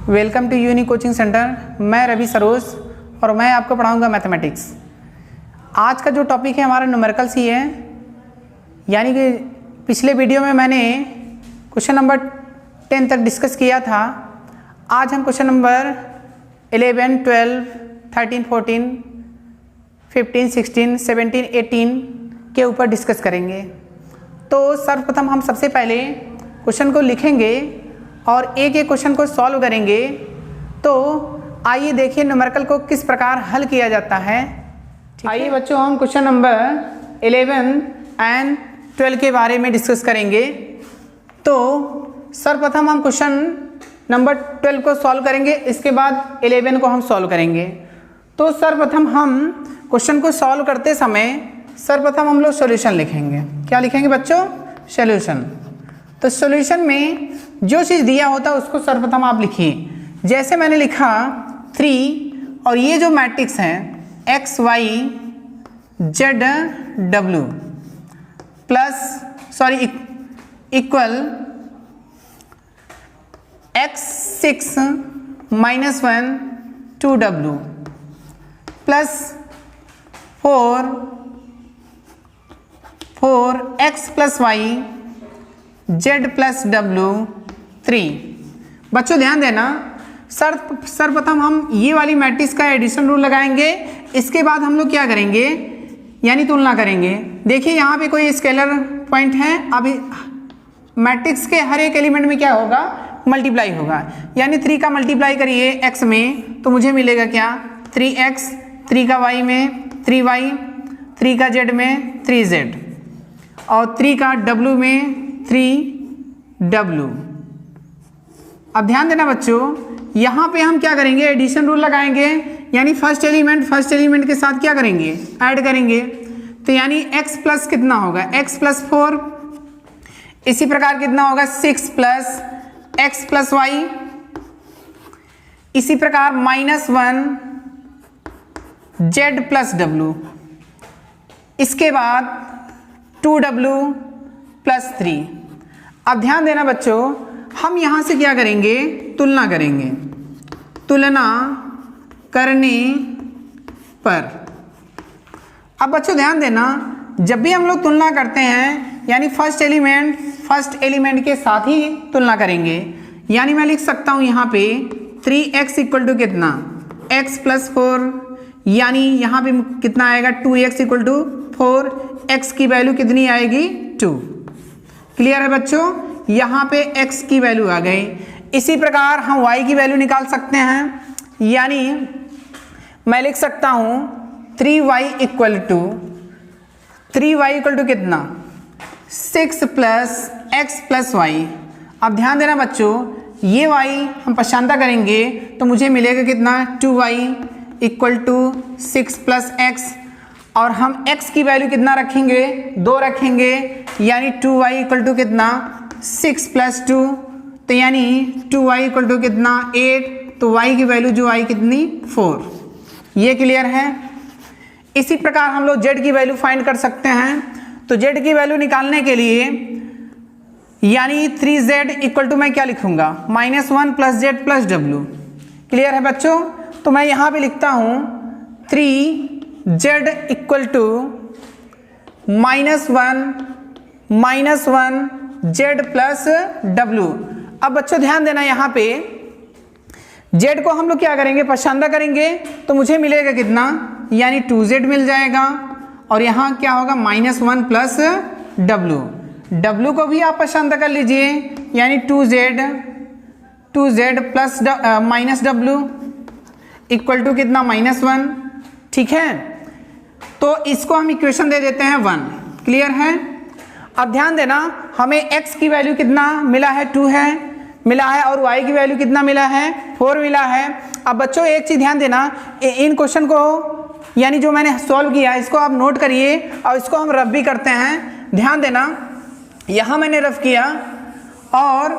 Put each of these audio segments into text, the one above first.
Welcome to Uni coaching centre. मैं रवि सरोज और मैं आपको पढ़ाऊंगा मैथमेटिक्स। आज का जो टॉपिक है हमारा न्यूमेरिकल्स ही है, यानी कि पिछले वीडियो में मैंने क्वेश्चन नंबर 10 तक डिस्कस किया था। आज हम क्वेश्चन नंबर 11, 12, 13, 14, 15, 16, 17, 18 के ऊपर डिस्कस करेंगे। तो सर्वप्रथम हम सबसे पहले क्वेश्चन को लिखेंगे और एक एक क्वेश्चन को सॉल्व करेंगे। तो आइए देखिए न्यूमेरिकल को किस प्रकार हल किया जाता है। आइए बच्चों, हम क्वेश्चन नंबर 11 एंड 12 के बारे में डिस्कस करेंगे। तो सर्वप्रथम हम क्वेश्चन नंबर 12 को सॉल्व करेंगे, इसके बाद 11 को हम सॉल्व करेंगे। तो सर्वप्रथम हम क्वेश्चन को सॉल्व करते समय सर्वप्रथम हम लोग सॉल्यूशन लिखेंगे। क्या लिखेंगे बच्चों? सॉल्यूशन। तो सॉल्यूशन में जो चीज़ दिया होता है उसको सर्वप्रथम आप लिखिए। जैसे मैंने लिखा 3 और ये जो मैट्रिक्स है एक्स वाई जेड डब्ल्यू equal x6 -1 2w plus 4x + y z + w 3। बच्चों ध्यान देना, सर्वप्रथम हम ये वाली मैट्रिक्स का एडिशन रूल लगाएंगे। इसके बाद हम लोग क्या करेंगे, यानी तुलना करेंगे। देखिए यहाँ पे कोई स्केलर पॉइंट है, अभी मैट्रिक्स के हर एक एलिमेंट में क्या होगा, मल्टीप्लाई होगा। यानी 3 का मल्टीप्लाई करिए x में तो मुझे मिलेगा क्या, 3x, 3 का y में 3y, 3 का z में 3z और 3 का w में 3w। अब ध्यान देना बच्चों, यहाँ पे हम क्या करेंगे, एडिशन रूल लगाएंगे। यानी फर्स्ट एलिमेंट के साथ क्या करेंगे, ऐड करेंगे। तो यानी x प्लस कितना होगा, x + 4। इसी प्रकार कितना होगा 6 + x + y। इसी प्रकार -1 z + w। इसके बाद 2w + 3। अब ध्यान देना बच्चों, हम यहां से क्या करेंगे, तुलना करेंगे। तुलना करने पर अब बच्चों ध्यान देना, जब भी हम लोग तुलना करते हैं यानी फर्स्ट एलिमेंट के साथ ही तुलना करेंगे। यानी मैं लिख सकता हूं यहाँ पे 3x = कितना, x + 4। यानी यहाँ पे कितना आएगा, 2x = 4। x की वैल्यू कितनी आएगी, 2। क्लियर है बच्चों, यहाँ पे x की वैल्यू आ गई। इसी प्रकार हम y की वैल्यू निकाल सकते हैं। यानी मैं लिख सकता हूँ 3y = कितना, 6 + x + y। अब ध्यान देना बच्चों, ये y हम पछानता करेंगे तो मुझे मिलेगा कितना, 2y = 6 + x। और हम x की वैल्यू कितना रखेंगे, 2 रखेंगे। यानी 2y = कितना, 6 + 2। तो यानी 2y = कितना, 8। तो y की वैल्यू जो आई कितनी, 4। ये क्लियर है। इसी प्रकार हम लोग z की वैल्यू फाइंड कर सकते हैं। तो z की वैल्यू निकालने के लिए यानी 3z = मैं क्या लिखूंगा, -1 + z + w। क्लियर है बच्चों। तो मैं यहाँ पे लिखता हूँ 3z = -1 z + w। अब बच्चों ध्यान देना, यहाँ पे z को हम लोग क्या करेंगे, पसंदा करेंगे तो मुझे मिलेगा कितना, यानी 2z मिल जाएगा। और यहाँ क्या होगा, -1 + w। w को भी आप पसंद कर लीजिए, यानी 2z + -w = कितना, -1। ठीक है, तो इसको हम इक्वेशन दे देते हैं 1। क्लियर है। अब ध्यान देना, हमें x की वैल्यू कितना मिला है, 2 मिला है और y की वैल्यू कितना मिला है, 4 मिला है। अब बच्चों एक चीज़ ध्यान देना, इन क्वेश्चन को यानी जो मैंने सॉल्व किया इसको आप नोट करिए और इसको हम रफ भी करते हैं। ध्यान देना, यहाँ मैंने रफ किया और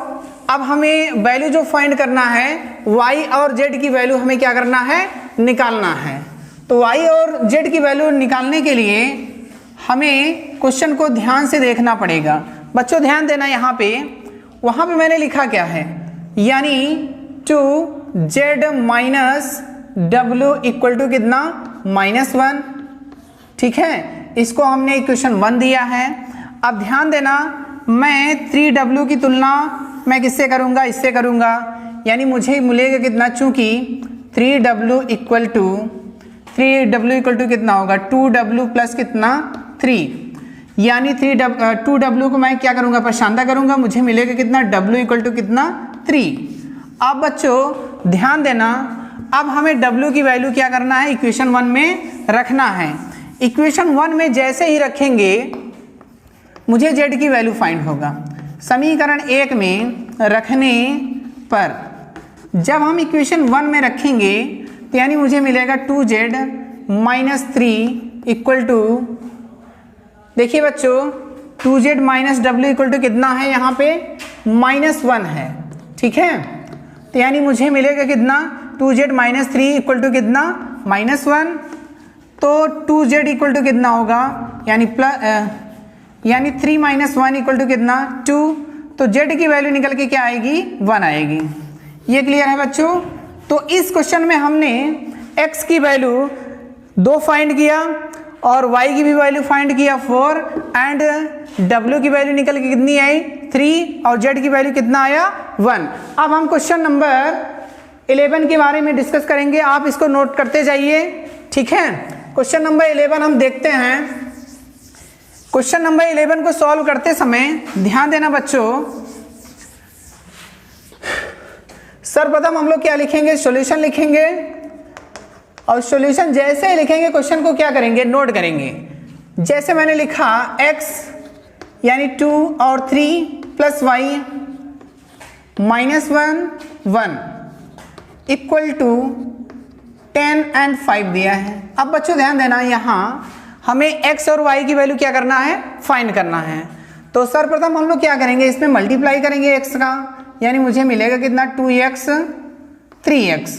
अब हमें वैल्यू जो फाइंड करना है y और z की वैल्यू हमें क्या करना है, निकालना है। तो y और z की वैल्यू निकालने के लिए हमें क्वेश्चन को ध्यान से देखना पड़ेगा। बच्चों ध्यान देना, यहाँ पे वहाँ पे मैंने लिखा क्या है, यानी 2 जेड माइनस डब्ल्यू इक्वल टू कितना, -1। ठीक है, इसको हमने इक्वेशन 1 दिया है। अब ध्यान देना, मैं 3w की तुलना मैं किससे करूंगा, इससे करूंगा, यानी मुझे मिलेगा कितना, चूंकि 3w इक्वल टू कितना होगा, 2w प्लस कितना, 3, यानी 2w को मैं क्या करूंगा, प्रशांता करूंगा, मुझे मिलेगा कितना, w इक्वल टू कितना, 3। अब बच्चों ध्यान देना, अब हमें w की वैल्यू क्या करना है, इक्वेशन 1 में रखना है। इक्वेशन 1 में जैसे ही रखेंगे मुझे z की वैल्यू फाइंड होगा। समीकरण 1 में रखने पर जब हम इक्वेशन 1 में रखेंगे तो यानी मुझे मिलेगा 2z माइनस 3 इक्वल टू, देखिए बच्चों 2z माइनस डब्ल्यू इक्वल टू कितना है, यहाँ पे -1 है। ठीक है, तो यानी मुझे मिलेगा कितना, 2z माइनस 3 इक्वल टू कितना, -1। तो 2z इक्वल टू कितना होगा, यानी 3 - 1 इक्वल टू कितना, 2। तो z की वैल्यू निकल के क्या आएगी, 1 आएगी। ये क्लियर है बच्चों। तो इस क्वेश्चन में हमने x की वैल्यू 2 फाइंड किया और y की भी वैल्यू फाइंड किया 4 एंड w की वैल्यू निकल के कितनी आई, 3 और z की वैल्यू कितना आया, 1। अब हम क्वेश्चन नंबर 11 के बारे में डिस्कस करेंगे, आप इसको नोट करते जाइए। ठीक है, क्वेश्चन नंबर 11 हम देखते हैं। क्वेश्चन नंबर 11 को सॉल्व करते समय ध्यान देना बच्चों, सर्वप्रथम हम लोग क्या लिखेंगे, सॉल्यूशन लिखेंगे और सॉल्यूशन जैसे ही लिखेंगे क्वेश्चन को क्या करेंगे, नोट करेंगे। जैसे मैंने लिखा x यानी 2 और 3 plus y -1 equal to 10 and 5 दिया है। अब बच्चों ध्यान देना, यहाँ हमें x और y की वैल्यू क्या करना है, फाइंड करना है। तो सर्वप्रथम हम लोग क्या करेंगे, इसमें मल्टीप्लाई करेंगे x का, यानी मुझे मिलेगा कितना, 2x 3x।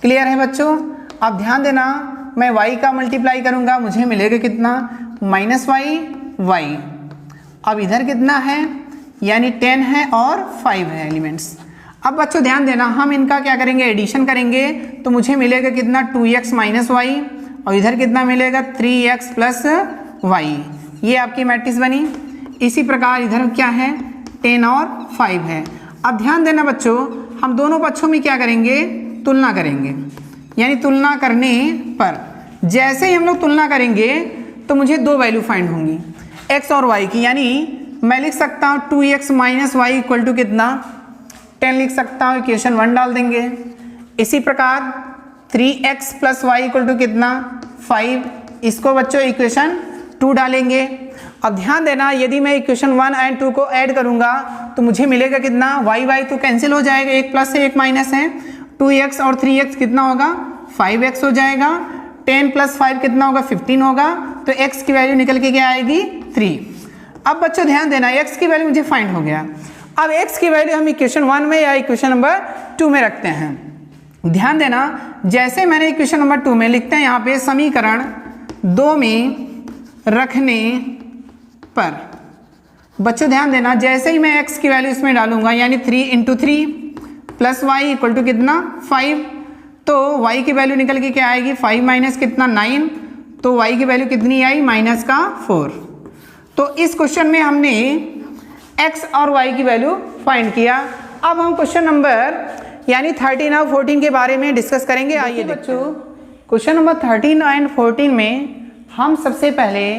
क्लियर है बच्चों। अब ध्यान देना, मैं y का मल्टीप्लाई करूंगा, मुझे मिलेगा कितना, -y। अब इधर कितना है, यानी 10 है और 5 है एलिमेंट्स। अब बच्चों ध्यान देना, हम इनका क्या करेंगे, एडिशन करेंगे, तो मुझे मिलेगा कितना, 2x - y और इधर कितना मिलेगा, 3x + y। ये आपकी मैट्रिक्स बनी। इसी प्रकार इधर क्या है, 10 और 5 है। अब ध्यान देना बच्चों, हम दोनों पक्षों में क्या करेंगे, तुलना करेंगे, यानी तुलना करने पर जैसे ही हम लोग तुलना करेंगे तो मुझे 2 वैल्यू फाइंड होंगी, x और y की। यानी मैं लिख सकता हूँ 2x - y इक्वल टू कितना, 10 लिख सकता हूँ, इक्वेशन 1 डाल देंगे। इसी प्रकार 3x + y इक्वल टू कितना, 5, इसको बच्चों इक्वेशन 2 डालेंगे। अब ध्यान देना, यदि मैं इक्वेशन 1 एंड 2 को ऐड करूंगा तो मुझे मिलेगा कितना, y तो कैंसिल हो जाएगा, एक प्लस है एक माइनस है, 2x और 3x कितना होगा, 5x हो जाएगा, 10 + 5 कितना होगा, 15 होगा। तो x की वैल्यू निकल के क्या आएगी, 3। अब बच्चों ध्यान देना, x की वैल्यू मुझे फाइंड हो गया। अब x की वैल्यू हम इक्वेशन 1 में या इक्वेशन नंबर 2 में रखते हैं। ध्यान देना, जैसे मैंने इक्वेशन नंबर 2 में लिखते हैं, यहाँ पे समीकरण 2 में रखने पर बच्चों ध्यान देना, जैसे ही मैं x की वैल्यू इसमें डालूंगा, यानी 3 × 3 + y इक्वल टू कितना, 5। तो y की वैल्यू निकल के क्या आएगी, 5 - कितना, 9। तो y की वैल्यू कितनी आई, -4। तो इस क्वेश्चन में हमने x और y की वैल्यू फाइंड किया। अब हम क्वेश्चन नंबर यानी 13 और 14 के बारे में डिस्कस करेंगे। आइए बच्चों, क्वेश्चन नंबर 13 एंड 14 में हम सबसे पहले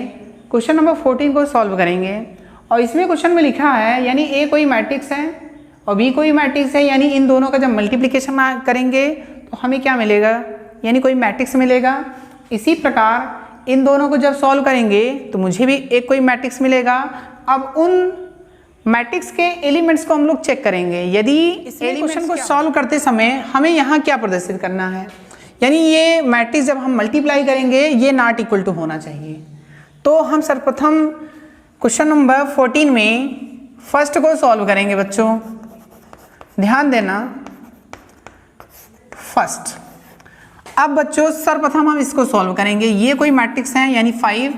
क्वेश्चन नंबर 14 को सॉल्व करेंगे। और इसमें क्वेश्चन में लिखा है, यानी ए कोई मैट्रिक्स है और बी कोई मैट्रिक्स है, यानी इन दोनों का जब मल्टीप्लिकेशन करेंगे तो हमें क्या मिलेगा, यानी कोई मैट्रिक्स मिलेगा। इसी प्रकार इन दोनों को जब सॉल्व करेंगे तो मुझे भी एक कोई मैट्रिक्स मिलेगा। अब उन मैट्रिक्स के एलिमेंट्स को हम लोग चेक करेंगे। यदि इस क्वेश्चन को सॉल्व करते समय हमें यहाँ क्या प्रदर्शित करना है, यानी ये मैट्रिक्स जब हम मल्टीप्लाई करेंगे ये नॉट इक्वल टू होना चाहिए। तो हम सर्वप्रथम क्वेश्चन नंबर 14 में फर्स्ट को सॉल्व करेंगे बच्चों। ध्यान देना, फर्स्ट। अब बच्चों सर्वप्रथम हम इसको सॉल्व करेंगे। ये कोई मैट्रिक्स है, यानी 5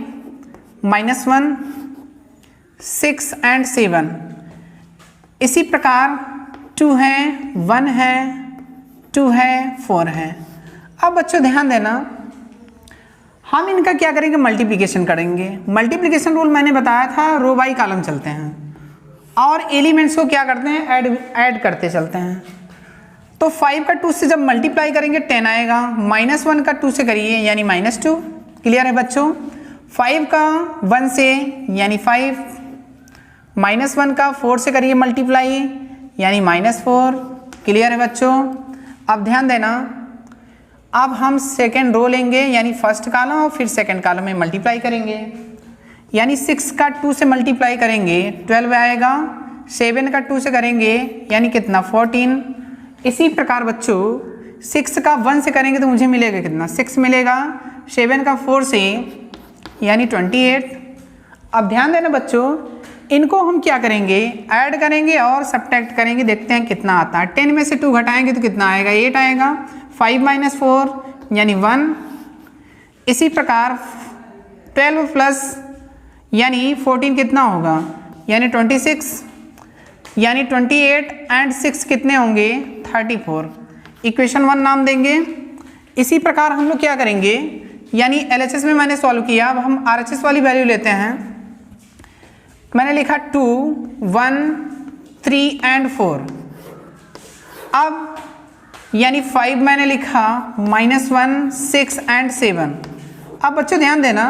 -1 6 एंड 7। इसी प्रकार 2 है, 1 है, 2 है, 4 है। अब बच्चों ध्यान देना, हम इनका क्या करेंगे, मल्टीप्लिकेशन करेंगे। मल्टीप्लिकेशन रूल मैंने बताया था, रो बाई कॉलम चलते हैं और एलिमेंट्स को क्या करते हैं, ऐड करते चलते हैं। तो 5 का 2 से जब मल्टीप्लाई करेंगे 10 आएगा, -1 का 2 से करिए यानी -2। क्लियर है बच्चों। 5 का 1 से यानी 5, -1 का 4 से करिए मल्टीप्लाई यानी -4। क्लियर है बच्चों। अब ध्यान देना, अब हम सेकेंड रो लेंगे यानी फर्स्ट कॉलम और फिर सेकेंड कॉलम में मल्टीप्लाई करेंगे, यानी 6 का 2 से मल्टीप्लाई करेंगे 12 आएगा, 7 का 2 से करेंगे यानी कितना 14। इसी प्रकार बच्चों 6 का 1 से करेंगे तो मुझे मिलेगा कितना 6 मिलेगा, 7 का 4 से यानी 28। अब ध्यान देना बच्चों, इनको हम क्या करेंगे, ऐड करेंगे और सब्ट्रैक्ट करेंगे, देखते हैं कितना आता है। 10 में से 2 घटाएंगे तो कितना आएगा, 8 आएगा। 5 - 4 यानी 1। इसी प्रकार 12 प्लस यानी 14 कितना होगा, यानी 26, यानी 28 एंड 6 कितने होंगे 34। इक्वेशन 1 नाम देंगे। इसी प्रकार हम लोग क्या करेंगे, यानी LHS में मैंने सॉल्व किया, अब हम RHS वाली वैल्यू लेते हैं। मैंने लिखा 2, 1, 3 एंड 4। अब यानी 5 मैंने लिखा, -1, 6 एंड 7। अब बच्चों ध्यान देना,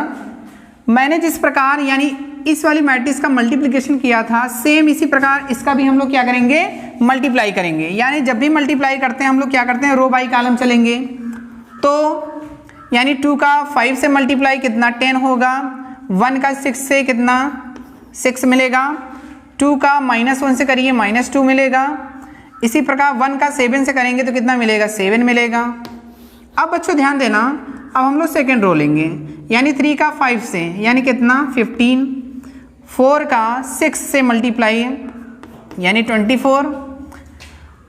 मैंने जिस प्रकार यानी इस वाली मैट्रिक्स का मल्टीप्लिकेशन किया था, सेम इसी प्रकार इसका भी हम लोग क्या करेंगे, मल्टीप्लाई करेंगे। यानी जब भी मल्टीप्लाई करते हैं हम लोग क्या करते हैं, रो बाई कॉलम चलेंगे। तो यानी 2 का 5 से मल्टीप्लाई कितना 10 होगा, 1 का 6 से कितना 6 मिलेगा, 2 का -1 से करिए -2 मिलेगा। इसी प्रकार 1 का 7 से करेंगे तो कितना मिलेगा, 7 मिलेगा। अब बच्चों ध्यान देना, अब हम लोग सेकेंड रो लेंगे, यानी 3 का 5 से यानी कितना 15, 4 का 6 से मल्टीप्लाई यानी 24।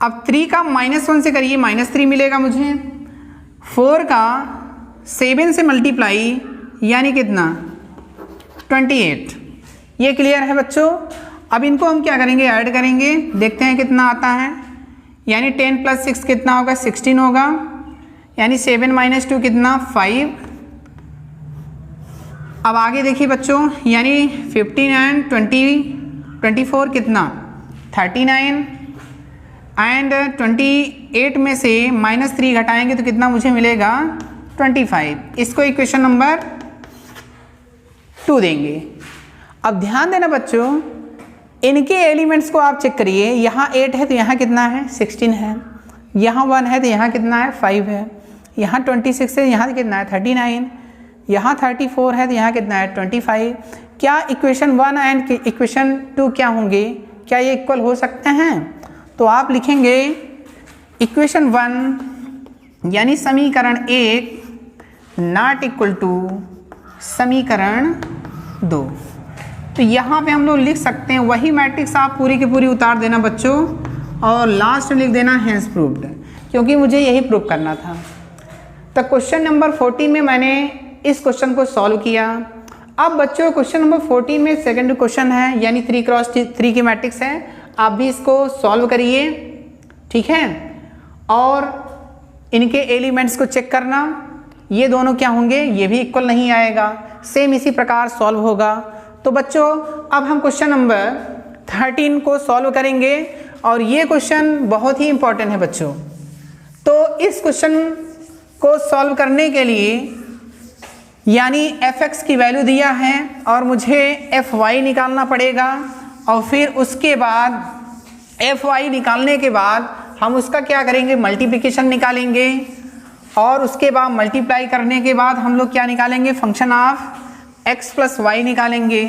अब 3 का -1 से करिए -3 मिलेगा मुझे, 4 का 7 से मल्टीप्लाई यानी कितना 28। ये क्लियर है बच्चों। अब इनको हम क्या करेंगे, ऐड करेंगे, देखते हैं कितना आता है। यानी 10 + 6 कितना होगा, 16 होगा, यानी 7 - 2 कितना 5। अब आगे देखिए बच्चों, यानी 15 एंड 24 कितना 39 एंड 28 में से -3 घटाएंगे तो कितना मुझे मिलेगा 25। इसको इक्वेशन नंबर 2 देंगे। अब ध्यान देना बच्चों, इनके एलिमेंट्स को आप चेक करिए, यहाँ 8 है तो यहाँ कितना है 16 है, यहाँ 1 है तो यहाँ कितना है 5 है, यहाँ 26 है यहाँ कितना है 39, यहाँ 34 है तो यहाँ कितना है 25। क्या इक्वेशन 1 एंड इक्वेशन 2 क्या होंगे, क्या ये इक्वल हो सकते हैं? तो आप लिखेंगे इक्वेशन 1 यानी समीकरण 1 नॉट इक्वल टू समीकरण 2। तो यहाँ पे हम लोग लिख सकते हैं वही मैट्रिक्स आप पूरी की पूरी उतार देना बच्चों, और लास्ट में लिख देना हैंस प्रूव्ड, क्योंकि मुझे यही प्रूव करना था। तो क्वेश्चन नंबर 14 में मैंने इस क्वेश्चन को सॉल्व किया। अब बच्चों क्वेश्चन नंबर 14 में सेकंड क्वेश्चन है, यानी 3x3 की मैट्रिक्स है, आप भी इसको सॉल्व करिए, ठीक है। और इनके एलिमेंट्स को चेक करना, ये दोनों क्या होंगे, ये भी इक्वल नहीं आएगा, सेम इसी प्रकार सॉल्व होगा। तो बच्चों अब हम क्वेश्चन नंबर 13 को सॉल्व करेंगे, और ये क्वेश्चन बहुत ही इंपॉर्टेंट है बच्चों। तो इस क्वेश्चन को सॉल्व करने के लिए यानी fx की वैल्यू दिया है और मुझे fy निकालना पड़ेगा, और फिर उसके बाद fy निकालने के बाद हम उसका क्या करेंगे, मल्टीप्लिकेशन निकालेंगे, और उसके बाद मल्टीप्लाई करने के बाद हम लोग क्या निकालेंगे, फंक्शन ऑफ x + y निकालेंगे।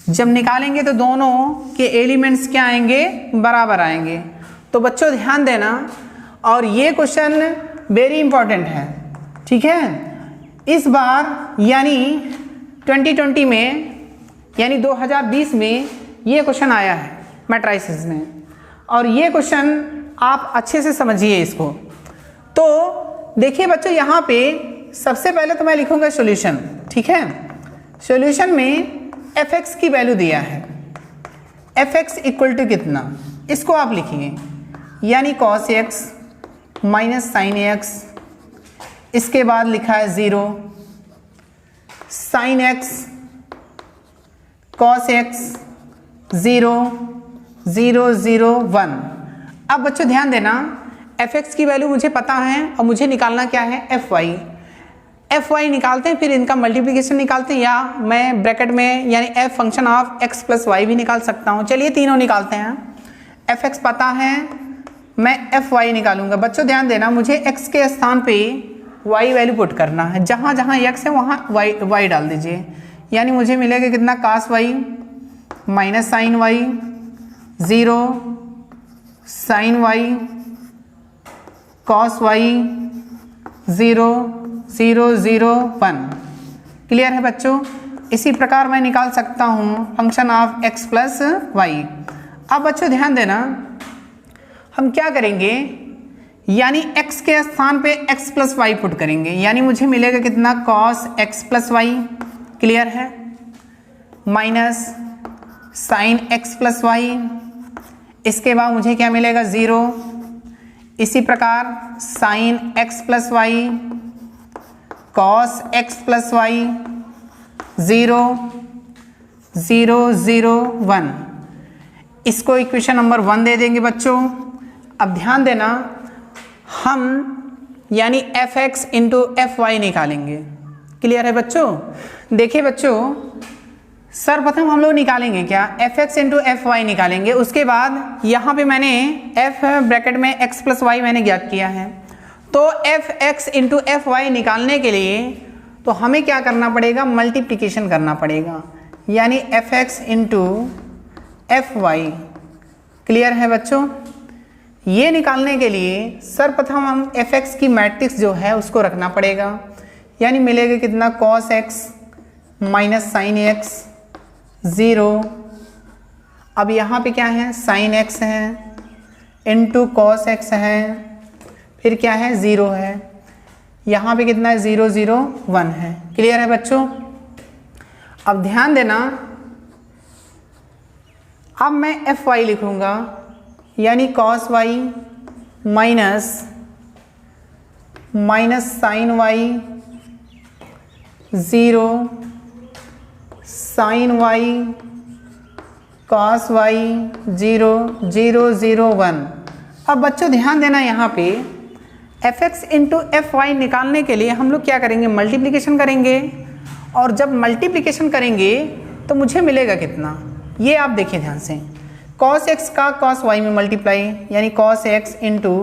जब निकालेंगे तो दोनों के एलिमेंट्स क्या आएंगे, बराबर आएंगे। तो बच्चों ध्यान देना, और ये क्वेश्चन वेरी इंपॉर्टेंट है, ठीक है। इस बार यानी 2020 में यानी 2020 में ये क्वेश्चन आया है मैट्रिसेस में, और ये क्वेश्चन आप अच्छे से समझिए इसको। तो देखिए बच्चों, यहाँ पे सबसे पहले तो मैं लिखूंगा सॉल्यूशन, ठीक है। सॉल्यूशन में fx की वैल्यू दिया है, fx इक्वल टू कितना, इसको आप लिखिए, यानी cos x minus sine x, इसके बाद लिखा है 0 साइन एक्स कॉस एक्स 0 0 0 1। अब बच्चों ध्यान देना, एफ एक्स की वैल्यू मुझे पता है और मुझे निकालना क्या है, एफ वाई निकालते हैं, फिर इनका मल्टीप्लिकेशन निकालते हैं, या मैं ब्रैकेट में यानी f function of x plus y भी निकाल सकता हूँ। चलिए तीनों निकालते हैं। एफ एक्स पता है, मैं एफ वाई निकालूंगा। बच्चों ध्यान देना, मुझे एक्स के स्थान पे वाई वैल्यू पुट करना है, जहाँ जहाँ एक्स है वहाँ वाई डाल दीजिए। यानी मुझे मिलेगा कितना, cos Y minus sine Y 0 sine Y cos Y 0 0 0 1। Clear है बच्चों? इसी प्रकार मैं निकाल सकता हूँ function of x plus Y. अब बच्चों ध्यान देना, हम क्या करेंगे, यानी x के स्थान पे x प्लस वाई पुट करेंगे। यानी मुझे मिलेगा कितना, cos x plus Y, clear है, minus sine x plus Y, इसके बाद मुझे क्या मिलेगा 0, इसी प्रकार sine x plus Y cos x plus Y 0 0 0 1। इसको इक्वेशन नंबर 1 दे देंगे बच्चों। अब ध्यान देना, हम यानी f x into f y निकालेंगे। क्लियर है बच्चों? देखिए बच्चों, सर्वप्रथम हम लोग निकालेंगे क्या, f x into f y निकालेंगे। उसके बाद यहाँ पे मैंने एफ ब्रैकेट में एक्स प्लस वाई मैंने ज्ञात किया है, तो f x into f y निकालने के लिए तो हमें क्या करना पड़ेगा, मल्टीप्लिकेशन करना पड़ेगा, यानी f x into f y. Clear है बच्चों? ये निकालने के लिए सर्वप्रथम हम एफ एक्स की मैट्रिक्स जो है उसको रखना पड़ेगा। यानी मिलेगा कितना, cos x minus sine x 0। अब यहाँ पे क्या है, साइन एक्स है इंटू कॉस एक्स है, फिर क्या है 0 है, यहाँ पे कितना है 0 0 1 है। क्लियर है बच्चों? अब ध्यान देना, अब मैं एफ वाई लिखूँगा, यानी cos y minus sine Y 0 sine Y cos Y 0 0 0 1। अब बच्चों ध्यान देना, यहाँ पे f x into f y निकालने के लिए हम लोग क्या करेंगे, मल्टीप्लिकेशन करेंगे। और जब मल्टीप्लिकेशन करेंगे तो मुझे मिलेगा कितना, ये आप देखिए ध्यान से, cos x का cos y में मल्टीप्लाई, यानी cos x into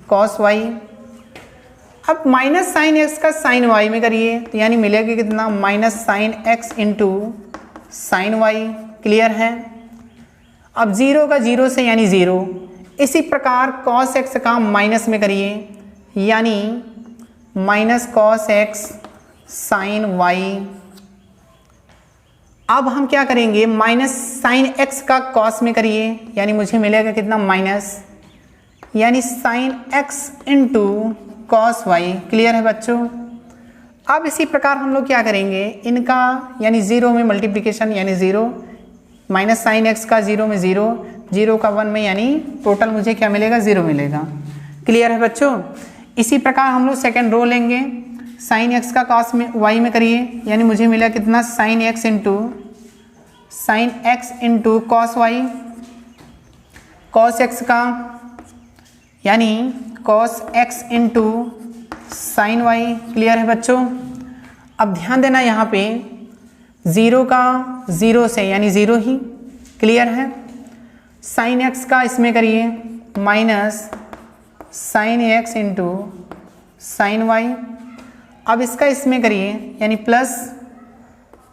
cos y। अब माइनस साइन x का साइन y में करिए, तो यानी मिलेगा कितना, minus sine x into sine y। Clear है? अब 0 का 0 से यानी 0, इसी प्रकार cos x का माइनस में करिए, यानी minus cos x sine y। अब हम क्या करेंगे, माइनस साइन एक्स का कॉस में करिए, यानी मुझे मिलेगा कितना, माइनस, यानी sine x into cos y. Clear है बच्चों? अब इसी प्रकार हम लोग क्या करेंगे, इनका यानी 0 में मल्टीप्लिकेशन, यानी 0 माइनस साइन एक्स का 0 में 0 0 का 1 में, यानी टोटल मुझे क्या मिलेगा, 0 मिलेगा। क्लियर है बच्चों? इसी प्रकार हम लोग सेकेंड रो लेंगे, साइन एक्स का कॉस में वाई में करिए, यानी मुझे मिला कितना, sine x into cos y, cos x का यानी cos x into sine y. Clear है बच्चों? अब ध्यान देना, यहाँ पे 0 का 0 से यानी 0 ही। क्लियर है? साइन एक्स का इसमें करिए, minus sine x into sine y. अब इसका इसमें करिए, यानी plus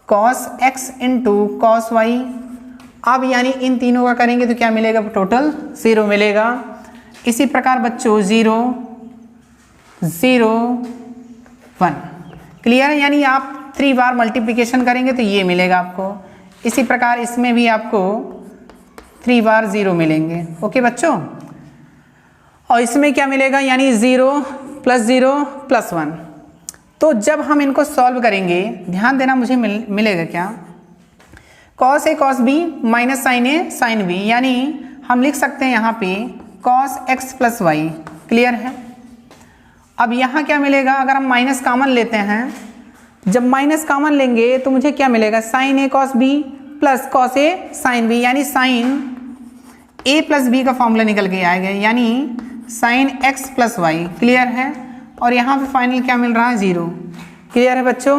cos x into cos y. अब यानी इन तीनों का करेंगे तो क्या मिलेगा, टोटल 0 मिलेगा। इसी प्रकार बच्चों 0 0 1। क्लियर है? यानी आप 3 बार मल्टीप्लिकेशन करेंगे तो ये मिलेगा आपको। इसी प्रकार इसमें भी आपको 3 बार 0 मिलेंगे। ओके बच्चों? और इसमें क्या मिलेगा, यानी 0 + 0 + 1। तो जब हम इनको सॉल्व करेंगे, ध्यान देना, मुझे मिलेगा क्या, cos a cos b minus sine a sine b। यानी हम लिख सकते हैं यहाँ पे cos x + y। क्लियर है? अब यहाँ क्या मिलेगा, अगर हम माइनस कॉमन लेते हैं, जब माइनस कॉमन लेंगे तो मुझे क्या मिलेगा, sine a cos b plus cos a sine b, यानी साइन ए प्लस बी का फॉर्मूला निकल के आएगा, यानी sine x plus Y. Clear है। और यहाँ पे फाइनल क्या मिल रहा है, 0। क्लियर है बच्चों।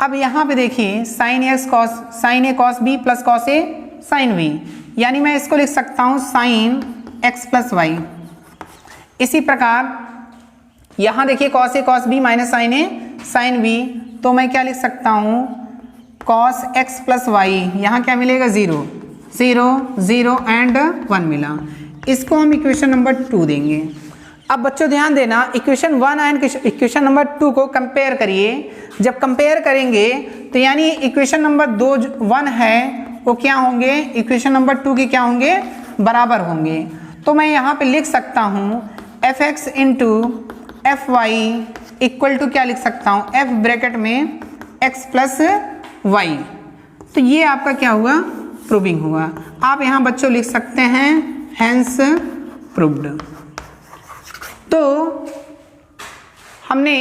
अब यहाँ पे देखिए sign a cos b plus cos a sine b, यानी मैं इसको लिख सकता हूँ साइन एक्स प्लस वाई। इसी प्रकार यहाँ देखिए cos A cos B minus sign A sine B, तो मैं क्या लिख सकता हूँ, कॉस एक्स प्लस वाई, यहाँ क्या मिलेगा, 0 0 0 एंड 1 मिला। इसको हम इक्वेशन नंबर 2 देंगे। अब बच्चों ध्यान देना, इक्वेशन 1 एंड इक्वेशन नंबर 2 को कंपेयर करिए। जब कंपेयर करेंगे तो यानी इक्वेशन नंबर 1 है वो क्या होंगे, इक्वेशन नंबर 2 के क्या होंगे, बराबर होंगे। तो मैं यहाँ पे लिख सकता हूँ f x into f y equal to क्या लिख सकता हूँ, एफ ब्रैकेट में एक्स प्लस वाई। तो ये आपका क्या हुआ, प्रूविंग हुआ। आप यहाँ बच्चों लिख सकते हैं हैंस प्रूव्ड। तो हमने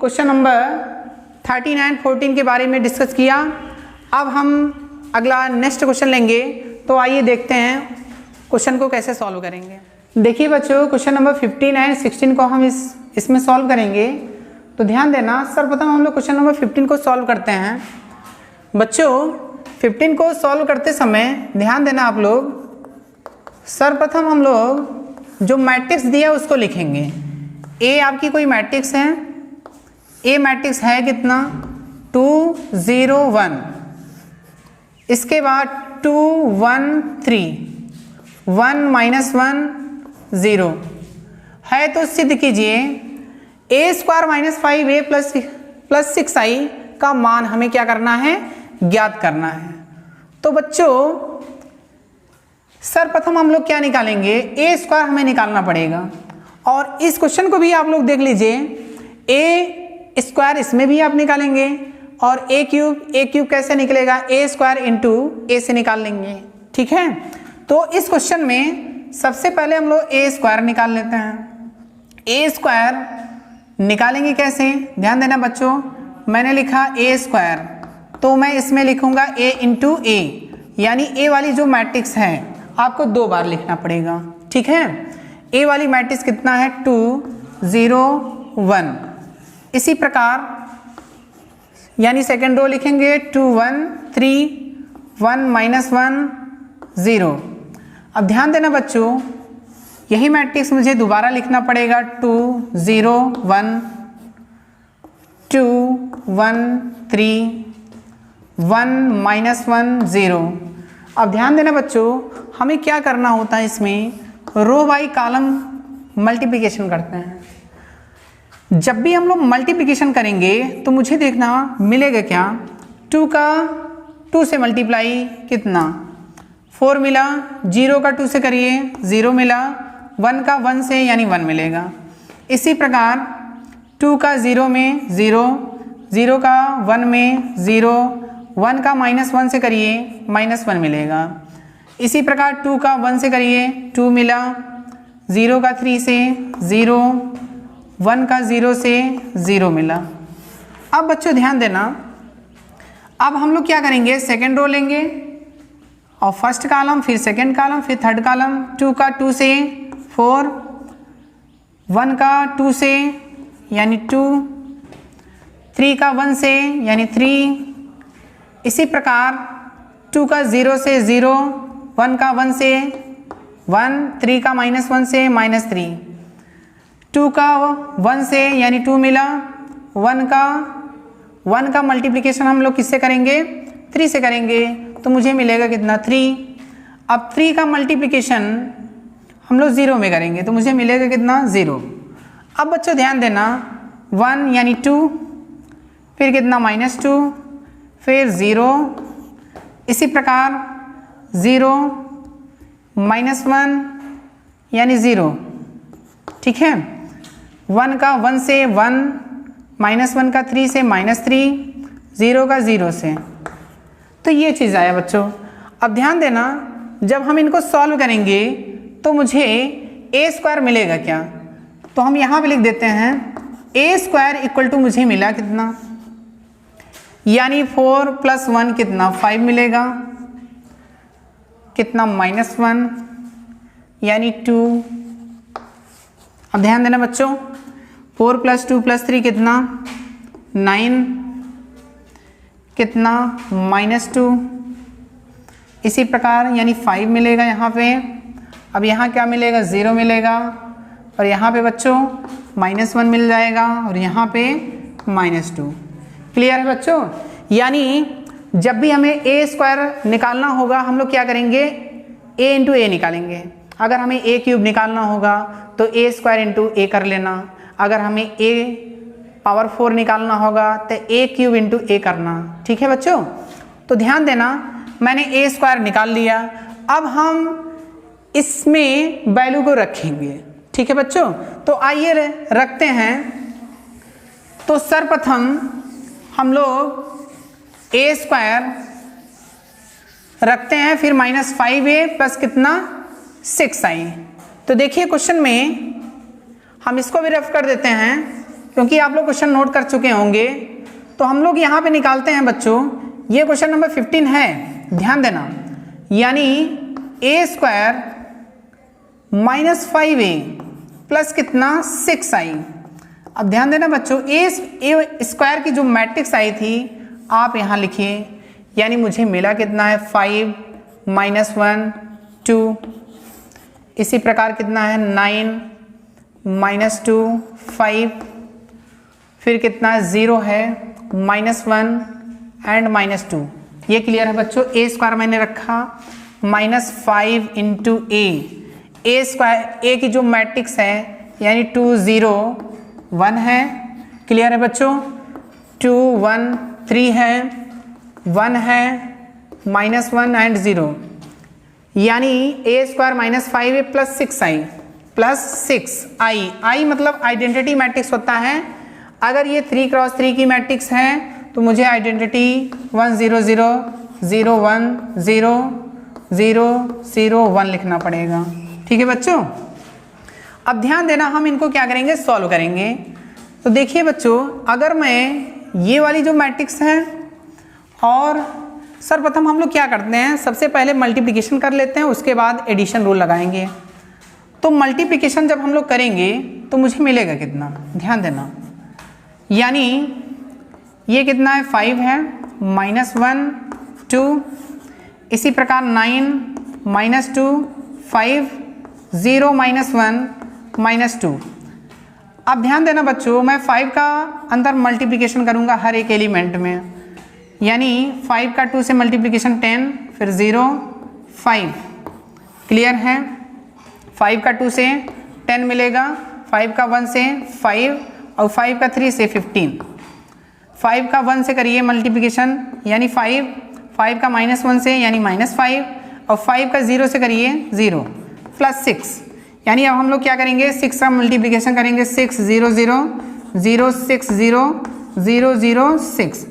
क्वेश्चन नंबर 13 एंड 14 के बारे में डिस्कस किया। अब हम अगला नेक्स्ट क्वेश्चन लेंगे, तो आइए देखते हैं क्वेश्चन को कैसे सॉल्व करेंगे। देखिए बच्चों, क्वेश्चन नंबर 15 एंड 16 को हम इसमें सॉल्व करेंगे। तो ध्यान देना, सर्वप्रथम हम लोग क्वेश्चन नंबर 15 को सॉल्व करते हैं। बच्चों 15 को सॉल्व करते समय ध्यान देना आप लोग, सर्वप्रथम हम लोग जो मैट्रिक्स दिया उसको लिखेंगे। ए आपकी कोई मैट्रिक्स है, ए मैट्रिक्स है कितना, 2 0 1, इसके बाद 2 1 3, 1 -1 0 है। तो सिद्ध कीजिए ए square minus 5a plus 6i का मान हमें क्या करना है, ज्ञात करना है। तो बच्चों सर्वप्रथम हम लोग क्या निकालेंगे, ए स्क्वायर हमें निकालना पड़ेगा। और इस क्वेश्चन को भी आप लोग देख लीजिए, ए स्क्वायर इसमें भी आप निकालेंगे और ए क्यूब कैसे निकलेगा, ए स्क्वायर इंटू ए से निकाल लेंगे। ठीक है। तो इस क्वेश्चन में सबसे पहले हम लोग ए स्क्वायर निकाल लेते हैं। ए स्क्वायर निकालेंगे कैसे, ध्यान देना बच्चों, मैंने लिखा ए स्क्वायर, तो मैं इसमें लिखूंगा ए इंटू ए, यानी ए वाली जो मैट्रिक्स है आपको 2 बार लिखना पड़ेगा। ठीक है। ए वाली मैट्रिक्स कितना है, 2 0 1। इसी प्रकार यानी सेकेंड रो लिखेंगे 2 1 3 1 -1 0। अब ध्यान देना बच्चों, यही मैट्रिक्स मुझे दोबारा लिखना पड़ेगा, 2 0 1 2 1 3 1 -1 0। अब ध्यान देना बच्चों, हमें क्या करना होता है, इसमें रो बाई कॉलम मल्टीप्लिकेशन करते हैं। जब भी हम लोग मल्टीप्लिकेशन करेंगे तो मुझे देखना मिलेगा क्या, 2 का 2 से मल्टीप्लाई कितना, 4 मिला, 0 का 2 से करिए 0 मिला, 1 का 1 से यानी 1 मिलेगा। इसी प्रकार 2 का 0 में 0, 0 का 1 में 0, 1 का -1 से करिए -1 मिलेगा। इसी प्रकार 2 का 1 से करिए 2 मिला, 0 का 3 से 0, 1 का 0 से 0 मिला। अब बच्चों ध्यान देना, अब हम लोग क्या करेंगे, सेकेंड रो लेंगे और फर्स्ट कॉलम, फिर सेकेंड कॉलम, फिर थर्ड कॉलम। 2 का 2 से 4, 1 का 2 से यानी 2, 3 का 1 से यानी 3। इसी प्रकार 2 का 0 से 0, 1 का 1 से 1, 3 का -1 से -3, 2 का 1 से यानी 2 मिला, 1 का मल्टीप्लिकेशन हम लोग किससे करेंगे, 3 से करेंगे, तो मुझे मिलेगा कितना, 3। अब 3 का मल्टीप्लिकेशन हम लोग 0 में करेंगे तो मुझे मिलेगा कितना, 0। अब बच्चों ध्यान देना, 1 यानी 2, फिर कितना -2, फिर 0, इसी प्रकार 0 -1 यानी 0। ठीक है। 1 का 1 से 1, -1 का 3 से -3, 0 का 0 से। तो ये चीज़ आया बच्चों। अब ध्यान देना, जब हम इनको सॉल्व करेंगे तो मुझे ए स्क्वायर मिलेगा क्या, तो हम यहाँ पे लिख देते हैं ए स्क्वायर इक्वल टू मुझे मिला कितना, यानी 4 + 1 कितना 5 मिलेगा, कितना -1 यानी 2। अब ध्यान देना बच्चों, 4 + 2 + 3 कितना 9, कितना -2। इसी प्रकार यानी 5 मिलेगा यहाँ पे। अब यहाँ क्या मिलेगा, 0 मिलेगा, और यहाँ पे बच्चों -1 मिल जाएगा, और यहाँ पे -2। क्लियर है बच्चों? यानी जब भी हमें ए स्क्वायर निकालना होगा हम लोग क्या करेंगे, a × a निकालेंगे। अगर हमें a³ निकालना होगा तो a² × a कर लेना। अगर हमें a⁴ निकालना होगा तो a³ × a करना। ठीक है बच्चों? तो ध्यान देना, मैंने a² निकाल लिया। अब हम इसमें वैल्यू को रखेंगे। ठीक है बच्चों? तो आइए रखते हैं। तो सर्वप्रथम हम लोग a² रखते हैं, फिर -5a प्लस कितना 6i। तो देखिए क्वेश्चन में हम इसको भी रफ कर देते हैं, क्योंकि आप लोग क्वेश्चन नोट कर चुके होंगे। तो हम लोग यहाँ पे निकालते हैं बच्चों, ये क्वेश्चन नंबर 15 है, ध्यान देना। यानी a² -5a प्लस कितना 6i। अब ध्यान देना बच्चों, a² की जो मैट्रिक्स आई थी आप यहाँ लिखिए, यानी मुझे मिला कितना है 5 -1 2। इसी प्रकार कितना है 9 -2 5, फिर कितना 0 है -1 एंड -2। ये क्लियर है बच्चों? a² मैंने रखा -5 × a की जो मैट्रिक्स है यानी 2 0 1 है। क्लियर है बच्चों? 2 1 3 है, 1 है, -1 एंड 0, यानी a² -5a plus 6i plus 6i। i मतलब आइडेंटिटी मैट्रिक्स होता है। अगर ये 3 × 3 की मैट्रिक्स है तो मुझे आइडेंटिटी 1 0 0 0 1 0 0 0 1 लिखना पड़ेगा। ठीक है बच्चों? अब ध्यान देना, हम इनको क्या करेंगे, सॉल्व करेंगे। तो देखिए बच्चों, अगर मैं ये वाली जो मैट्रिक्स है, और सर्वप्रथम हम लोग क्या करते हैं, सबसे पहले मल्टीप्लिकेशन कर लेते हैं, उसके बाद एडिशन रूल लगाएंगे। तो मल्टीप्लिकेशन जब हम लोग करेंगे तो मुझे मिलेगा कितना, ध्यान देना, यानी ये कितना है 5 है, -1 2, इसी प्रकार 9 -2 5 0 -1 -2। अब ध्यान देना बच्चों, मैं 5 का अंदर मल्टीप्लिकेशन करूंगा हर एक एलिमेंट में, यानी 5 का 2 से मल्टीप्लिकेशन 10, फिर 0 5। क्लियर है? 5 का 2 से 10 मिलेगा, 5 का 1 से 5, और 5 का 3 से 15। 5 का 1 से करिए मल्टीप्लिकेशन, यानी 5 का -1 से यानी -5, और 5 का 0 से करिए 0 प्लस 6, यानी अब हम लोग क्या करेंगे, 6 का मल्टीप्लिकेशन करेंगे, 6 0 0 0 6 0 0 0 6।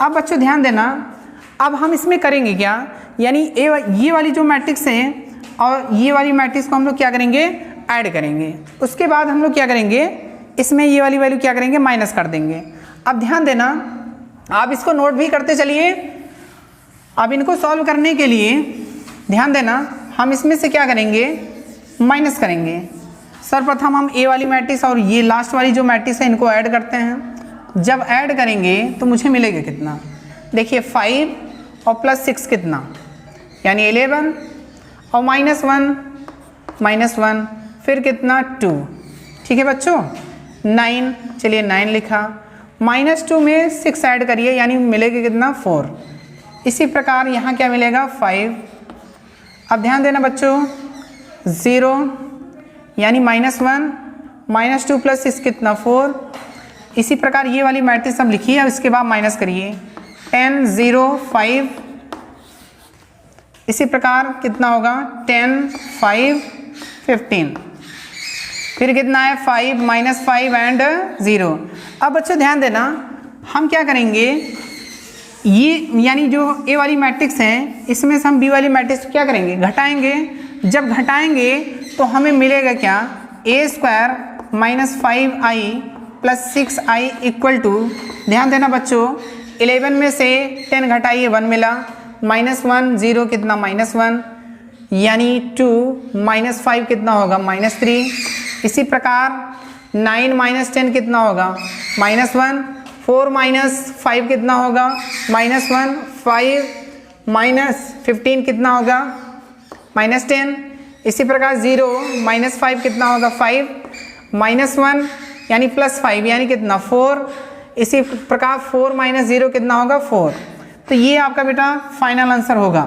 अब बच्चों ध्यान देना, अब हम इसमें करेंगे क्या, यानी ये वाली जो मैट्रिक्स है और ये वाली मैट्रिक्स को हम लोग क्या करेंगे, ऐड करेंगे। उसके बाद हम लोग क्या करेंगे, इसमें ये वाली वैल्यू क्या करेंगे, माइनस कर देंगे। अब ध्यान देना, आप इसको नोट भी करते चलिए। अब इनको सॉल्व करने के लिए ध्यान देना, हम इसमें से क्या करेंगे, माइनस करेंगे। सर्वप्रथम हम ए वाली मैट्रिक्स और ये लास्ट वाली जो मैट्रिक्स है इनको ऐड करते हैं। जब ऐड करेंगे तो मुझे मिलेगा कितना, देखिए 5 और प्लस 6 कितना, यानी 11, और -1 फिर कितना 2। ठीक है बच्चों? 9, चलिए 9 लिखा, -2 में 6 ऐड करिए, यानी मिलेगा कितना 4। इसी प्रकार यहाँ क्या मिलेगा 5। अब ध्यान देना बच्चों, 0 यानी -1 -2 प्लस 6 कितना 4। इसी प्रकार ये वाली मैट्रिक्स हम लिखिए, अब इसके बाद माइनस करिए, 10 0 5। इसी प्रकार कितना होगा 10 5 15, फिर कितना है 5 -5 एंड 0। अब बच्चों ध्यान देना, हम क्या करेंगे, ये यानी जो ए वाली मैट्रिक्स है इसमें से हम बी वाली मैट्रिक्स क्या करेंगे, घटाएंगे। जब घटाएंगे तो हमें मिलेगा क्या, a² -5i plus 6i equal to, ध्यान देना बच्चों, 11 में से 10 घटाइए 1 मिला, -1 0 कितना -1 यानी 2 -5 कितना होगा -3। इसी प्रकार 9 - 10 कितना होगा -1, 4 - 5 कितना होगा -1, 5 - 15 कितना होगा -10। इसी प्रकार 0 - 5 कितना होगा 5, -1 यानी +5 यानी कितना 4। इसी प्रकार 4 - 0 कितना होगा 4। तो ये आपका बेटा फाइनल आंसर होगा।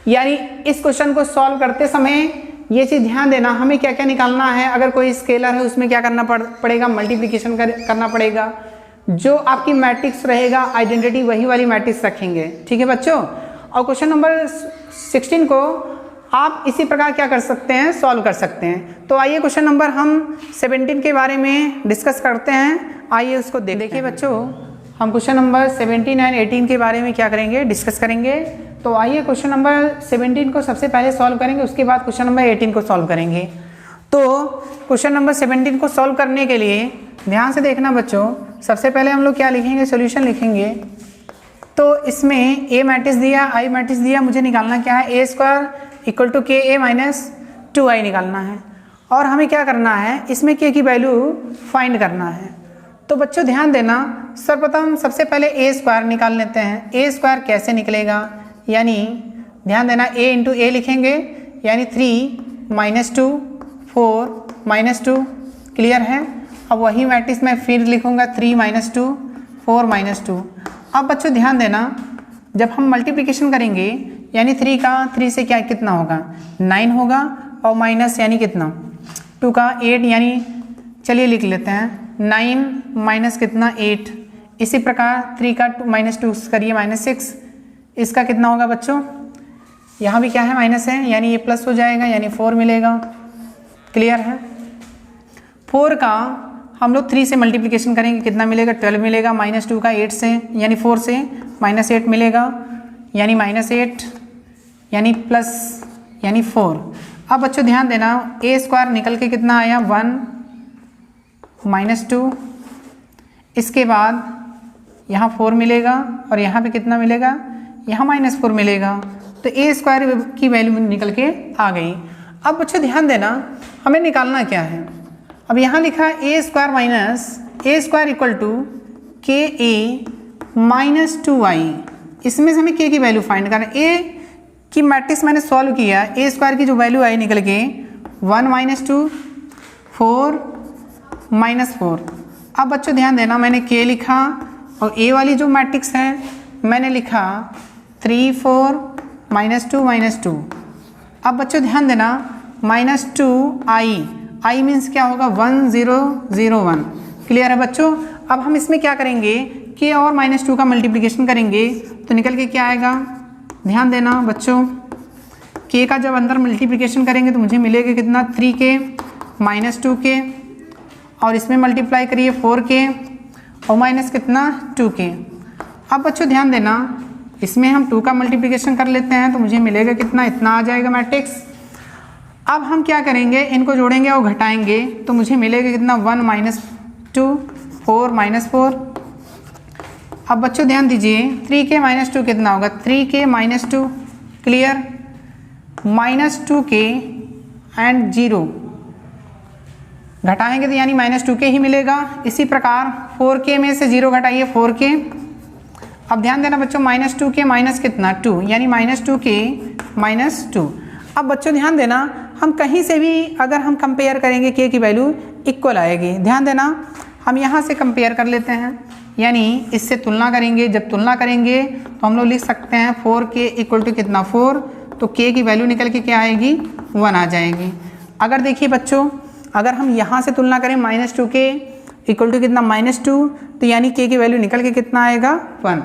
यानी इस क्वेश्चन को सॉल्व करते समय ये चीज़ ध्यान देना, हमें क्या क्या निकालना है। अगर कोई स्केलर है उसमें क्या करना पड़ेगा, मल्टीप्लिकेशन करना पड़ेगा। जो आपकी मैट्रिक्स रहेगा आइडेंटिटी वही वाली मैट्रिक्स रखेंगे, ठीक है बच्चों। और क्वेश्चन नंबर 16 को आप इसी प्रकार क्या कर सकते हैं, सॉल्व कर सकते हैं। तो आइए क्वेश्चन नंबर हम 17 के बारे में डिस्कस करते हैं। आइए उसको देखिए बच्चों, हम क्वेश्चन नंबर 17 एंड 18 के बारे में क्या करेंगे, डिस्कस करेंगे। तो आइए क्वेश्चन नंबर 17 को सबसे पहले सॉल्व करेंगे, उसके बाद क्वेश्चन नंबर 18 को सॉल्व करेंगे। तो क्वेश्चन नंबर 17 को सॉल्व करने के लिए ध्यान से देखना बच्चों, सबसे पहले हम लोग क्या लिखेंगे, सॉल्यूशन लिखेंगे। तो इसमें ए मैट्रिक्स दिया, आई मैट्रिक्स दिया, मुझे निकालना क्या है, A² equal to KA - 2i निकालना है। और हमें क्या करना है, इसमें K की वैल्यू फाइंड करना है। तो बच्चों ध्यान देना, सर्वप्रथम सबसे पहले A² निकाल लेते हैं। A² कैसे निकलेगा, यानी ध्यान देना A इंटू A लिखेंगे, यानी 3 - 2 4 - 2, क्लियर है। अब वही मैट्रिक्स मैं फिर लिखूंगा 3 - 2 4 - 2। अब बच्चों ध्यान देना, जब हम मल्टीप्लिकेशन करेंगे यानी 3 का 3 से क्या कितना होगा 9 होगा, और माइनस यानी कितना 2 का 8, यानी चलिए लिख लेते हैं 9 माइनस कितना 8। इसी प्रकार 3 का -2 करिए -6, इसका कितना होगा बच्चों, यहाँ भी क्या है माइनस है, यानी ये प्लस हो जाएगा, यानी 4 मिलेगा, क्लियर है। 4 का हम लोग 3 से मल्टीप्लिकेशन करेंगे, कितना मिलेगा 12 मिलेगा, -2 का 8 से यानी 4 से -8 मिलेगा, यानी -8 यानी प्लस यानी 4। अब बच्चों ध्यान देना, A² निकल के कितना आया 1 - 2, इसके बाद यहाँ 4 मिलेगा और यहाँ पे कितना मिलेगा, यहाँ -4 मिलेगा। तो A² की वैल्यू निकल के आ गई। अब बच्चों ध्यान देना, हमें निकालना क्या है। अब यहाँ लिखा A² equal to KA - 2i। इसमें से हमें K की वैल्यू फाइंड करना है। A की मैट्रिक्स मैंने सॉल्व किया, A² की जो वैल्यू आई निकल के 1 - 2 4 -4। अब बच्चों ध्यान देना, मैंने K लिखा और A वाली जो मैट्रिक्स है मैंने लिखा 3 4 -2 -2। अब बच्चों ध्यान देना, -2i, i मीन्स क्या होगा 1 0 0 1, क्लियर है बच्चों। अब हम इसमें क्या करेंगे, K और -2 का मल्टीप्लिकेशन करेंगे तो निकल के क्या आएगा, ध्यान देना बच्चों, K का जब अंदर मल्टीप्लिकेशन करेंगे तो मुझे मिलेगा कितना 3K - 2K, और इसमें मल्टीप्लाई करिए 4K और माइनस कितना 2K। अब बच्चों ध्यान देना, इसमें हम 2 का मल्टीप्लिकेशन कर लेते हैं तो मुझे मिलेगा कितना, इतना आ जाएगा मैट्रिक्स। अब हम क्या करेंगे, इनको जोड़ेंगे और घटाएंगे तो मुझे मिलेगा कितना 1 - 2 4 -4। अब बच्चों ध्यान दीजिए, 3K - 2 कितना होगा 3K - 2, क्लियर, -2K एंड 0 घटाएंगे तो यानी -2K ही मिलेगा। इसी प्रकार 4K में से 0 घटाइए 4K। अब ध्यान देना बच्चों, -2K माइनस कितना 2, यानी -2K - 2। अब बच्चों ध्यान देना, हम कहीं से भी अगर हम कंपेयर करेंगे K की वैल्यू इक्वल आएगी। ध्यान देना, हम यहाँ से कंपेयर कर लेते हैं, यानी इससे तुलना करेंगे। जब तुलना करेंगे तो हम लोग लिख सकते हैं 4K इक्वल टू कितना 4, तो K की वैल्यू निकल के क्या आएगी 1 आ जाएगी। अगर देखिए बच्चों, अगर हम यहाँ से तुलना करें -2K इक्वल टू कितना -2, तो यानी K की वैल्यू निकल के कितना आएगा 1।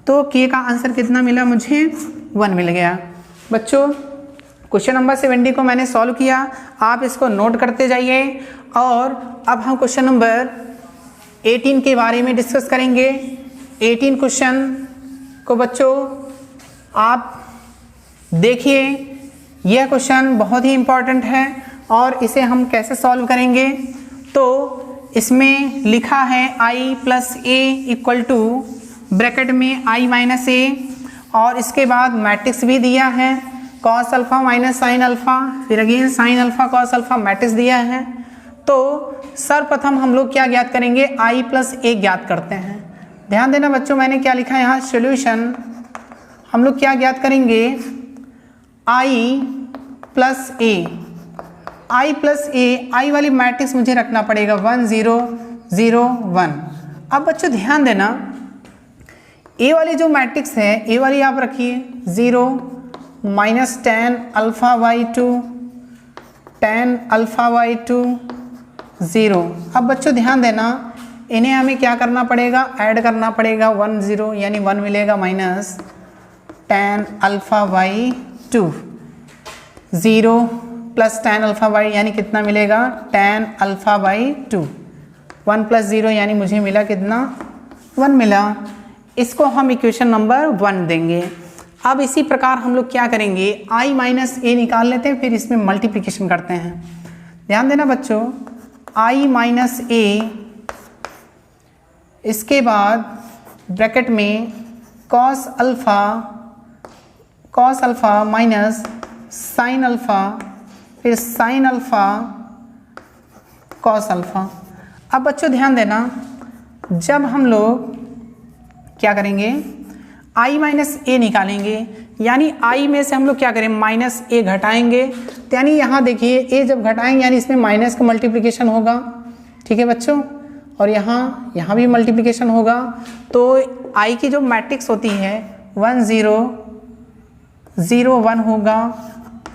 तो K का आंसर कितना मिला मुझे 1 मिल गया। बच्चों क्वेश्चन नंबर 70 को मैंने सॉल्व किया, आप इसको नोट करते जाइए। और अब हम क्वेश्चन नंबर 18 के बारे में डिस्कस करेंगे। 18 क्वेश्चन को बच्चों आप देखिए, यह क्वेश्चन बहुत ही इम्पॉर्टेंट है और इसे हम कैसे सॉल्व करेंगे। तो इसमें लिखा है i plus A equal to bracket में i माइनस ए, और इसके बाद मैट्रिक्स भी दिया है cos alpha minus sine alpha, फिर again sine alpha cos alpha matrix दिया है। तो सर्वप्रथम हम लोग क्या ज्ञात करेंगे, i प्लस ए ज्ञात करते हैं। ध्यान देना बच्चों, मैंने क्या लिखा है यहाँ, सॉल्यूशन। हम लोग क्या ज्ञात करेंगे, i plus A. i plus A, I वाली मैट्रिक्स मुझे रखना पड़ेगा 1 0 0 1। अब बच्चों ध्यान देना, ए वाली जो मैट्रिक्स है, ए वाली आप रखिए 0 minus tan alpha by 2 tan alpha by 2 0। अब बच्चों ध्यान देना, इन्हें हमें क्या करना पड़ेगा, ऐड करना पड़ेगा 1 0, यानी 1 मिलेगा minus tan alpha by 2 0 plus tan alpha by, यानी कितना मिलेगा, टेन अल्फा बाई 2। 1 प्लस 0 यानी मुझे मिला कितना, 1 मिला। इसको हम इक्वेशन नंबर 1 देंगे। अब इसी प्रकार हम लोग क्या करेंगे, i माइनस ए निकाल लेते हैं, फिर इसमें मल्टीप्लिकेशन करते हैं। ध्यान देना बच्चों, i माइनस ए, इसके बाद ब्रैकेट में cos alpha minus sine alpha, फिर साइन अल्फा कॉस अल्फा। अब बच्चों ध्यान देना, जब हम लोग क्या करेंगे, i माइनस ए निकालेंगे, यानी i में से हम लोग क्या करें, माइनस ए घटाएंगे। तो यानी यहाँ देखिए a जब घटाएंगे यानी इसमें माइनस का मल्टीप्लिकेशन होगा, ठीक है बच्चों, और यहाँ भी मल्टीप्लिकेशन होगा। तो i की जो मैट्रिक्स होती है 1 0 0 1 होगा।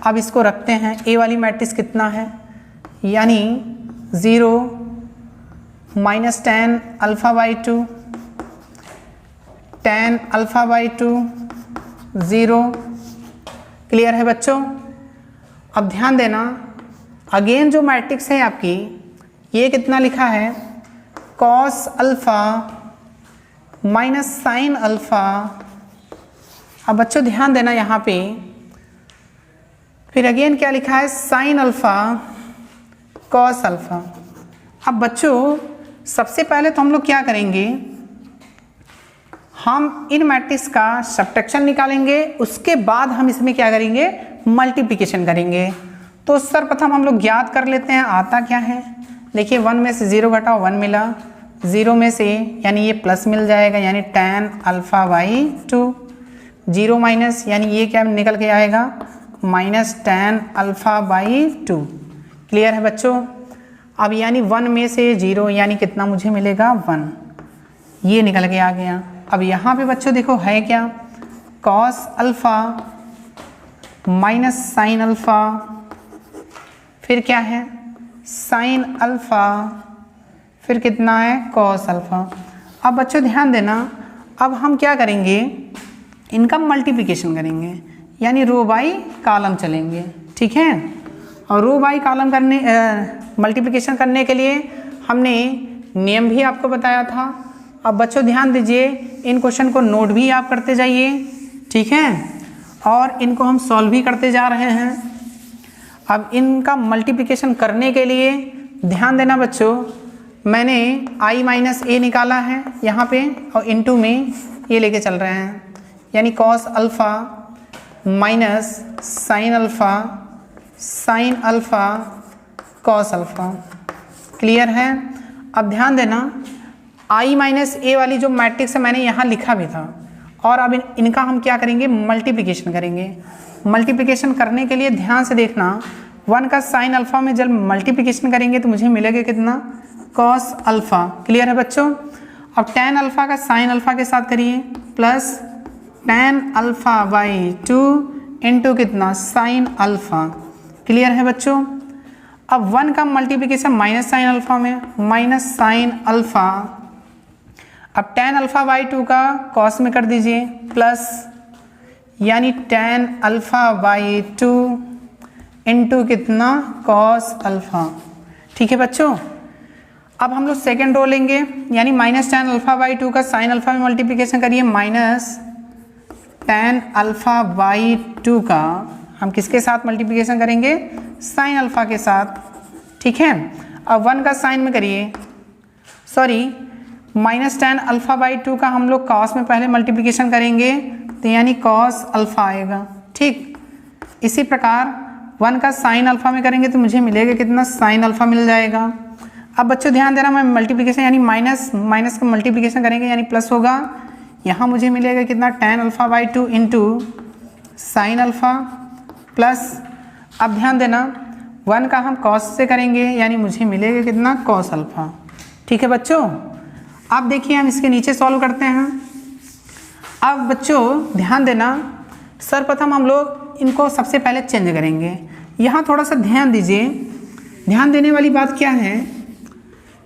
अब इसको रखते हैं, a वाली मैट्रिक्स कितना है, यानी 0 minus tan alpha by 2 tan alpha by 2 0। Clear है बच्चों। अब ध्यान देना, अगेन जो मैट्रिक्स है आपकी, ये कितना लिखा है, cos alpha minus sine alpha. अब बच्चों ध्यान देना यहाँ पे, फिर अगेन क्या लिखा है, साइन अल्फा कॉस अल्फा। अब बच्चों सबसे पहले तो हम लोग क्या करेंगे, हम इन मैट्रिक्स का सब्ट्रैक्शन निकालेंगे, उसके बाद हम इसमें क्या करेंगे, मल्टीप्लिकेशन करेंगे। तो सर्वप्रथम हम लोग ज्ञात कर लेते हैं आता क्या है। देखिए 1 में से 0 घटाओ 1 मिला, 0 में से यानी ये प्लस मिल जाएगा, यानी टेन अल्फा बाई 2, 0 माइनस यानी ये क्या निकल के आएगा, minus tan alpha by 2। Clear है बच्चों। अब यानी 1 में से 0 यानी कितना मुझे मिलेगा, 1, ये निकल के आ गया। अब यहाँ पे बच्चों देखो है क्या, cos alpha minus sine alpha, फिर क्या है साइन अल्फा, फिर कितना है कॉस अल्फा। अब बच्चों ध्यान देना, अब हम क्या करेंगे, इनका मल्टीप्लिकेशन करेंगे, यानी रो बाई कॉलम चलेंगे, ठीक है। और रो बाई कॉलम करने मल्टीप्लिकेशन करने के लिए हमने नियम भी आपको बताया था। अब बच्चों ध्यान दीजिए, इन क्वेश्चन को नोट भी आप करते जाइए, ठीक है, और इनको हम सॉल्व भी करते जा रहे हैं। अब इनका मल्टीप्लिकेशन करने के लिए ध्यान देना बच्चों, मैंने i माइनस ए निकाला है यहाँ पे, और इनटू में ये लेके चल रहे हैं, यानी cos alpha minus sine alpha sine alpha cos alpha. Clear है। अब ध्यान देना, i माइनस ए वाली जो मैट्रिक्स है मैंने यहाँ लिखा भी था, और अब इनका हम क्या करेंगे, मल्टीप्लिकेशन करेंगे। मल्टीप्लिकेशन करने के लिए ध्यान से देखना, 1 का साइन अल्फ़ा में जब मल्टीप्लिकेशन करेंगे तो मुझे मिलेगा कितना, कॉस अल्फ़ा। क्लियर है बच्चों। अब टेन अल्फ़ा का साइन अल्फ़ा के साथ करिए, plus tan alpha by 2 into कितना, साइन अल्फ़ा। क्लियर है बच्चों। अब 1 का मल्टीप्लिकेशन माइनस साइन अल्फ़ा में, माइनस साइन अल्फ़ा। अब टेन अल्फ़ा बाई 2 का कॉस में कर दीजिए, प्लस यानी टेन अल्फ़ा बाई 2 इंटू कितना, कॉस अल्फ़ा। ठीक है बच्चों। अब हम लोग सेकेंड रो लेंगे, यानी माइनस टेन अल्फ़ा बाई 2 का साइन अल्फ़ा में मल्टीप्लिकेशन करिए, माइनस टेन अल्फ़ा बाई 2 का हम किसके साथ मल्टीप्लिकेशन करेंगे, साइन अल्फ़ा के साथ। ठीक है। अब 1 का साइन में करिए, sorry minus tan alpha by two का हम लोग कॉस में पहले मल्टीप्लिकेशन करेंगे तो यानी कॉस अल्फ़ा आएगा। ठीक, इसी प्रकार 1 का साइन अल्फ़ा में करेंगे तो मुझे मिलेगा कितना, साइन अल्फ़ा मिल जाएगा। अब बच्चों ध्यान देना, मैं मल्टीप्लिकेशन यानी माइनस का मल्टीप्लिकेशन करेंगे यानी प्लस होगा। यहाँ मुझे मिलेगा कितना, tan alpha by two into sine alpha plus, अब ध्यान देना 1 का हम कॉस से करेंगे यानी मुझे मिलेगा कितना, कॉस अल्फ़ा। ठीक है बच्चों, अब देखिए हम इसके नीचे सॉल्व करते हैं। अब बच्चों ध्यान देना, सर्वप्रथम हम लोग इनको सबसे पहले चेंज करेंगे। यहाँ थोड़ा सा ध्यान दीजिए, ध्यान देने वाली बात क्या है,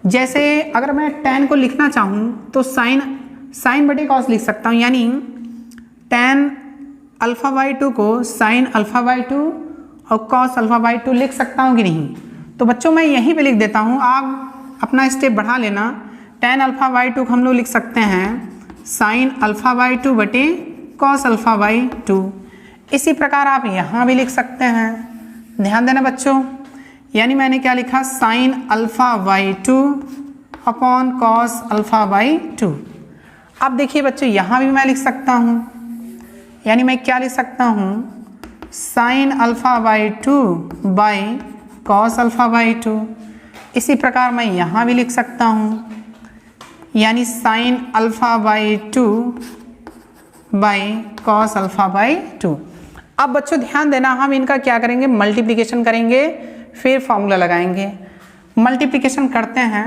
जैसे अगर मैं टेन को लिखना चाहूँ तो साइन बटे कॉस लिख सकता हूँ, यानी टेन अल्फ़ा बाई टू को साइन अल्फ़ा बाई टू और कॉस अल्फ़ा बाई टू लिख सकता हूँ कि नहीं। तो बच्चों मैं यहीं पे लिख देता हूँ, आप अपना स्टेप बढ़ा लेना। टेन अल्फ़ा बाई टू को हम लोग लिख सकते हैं साइन अल्फ़ा बाई टू बटे कॉस अल्फ़ा बाई टू। इसी प्रकार आप यहाँ भी लिख सकते हैं, ध्यान देना बच्चों, यानी मैंने क्या लिखा, sine alpha by two upon cos alpha by two. अब देखिए बच्चों यहाँ भी मैं लिख सकता हूँ, यानी मैं क्या लिख सकता हूँ, sine alpha by two by cos alpha by two. इसी प्रकार मैं यहाँ भी लिख सकता हूँ, यानी sine alpha by two by cos alpha by two. अब बच्चों ध्यान देना, हम इनका क्या करेंगे, मल्टीप्लिकेशन करेंगे, फिर फॉर्मूला लगाएंगे। मल्टीप्लिकेशन करते हैं,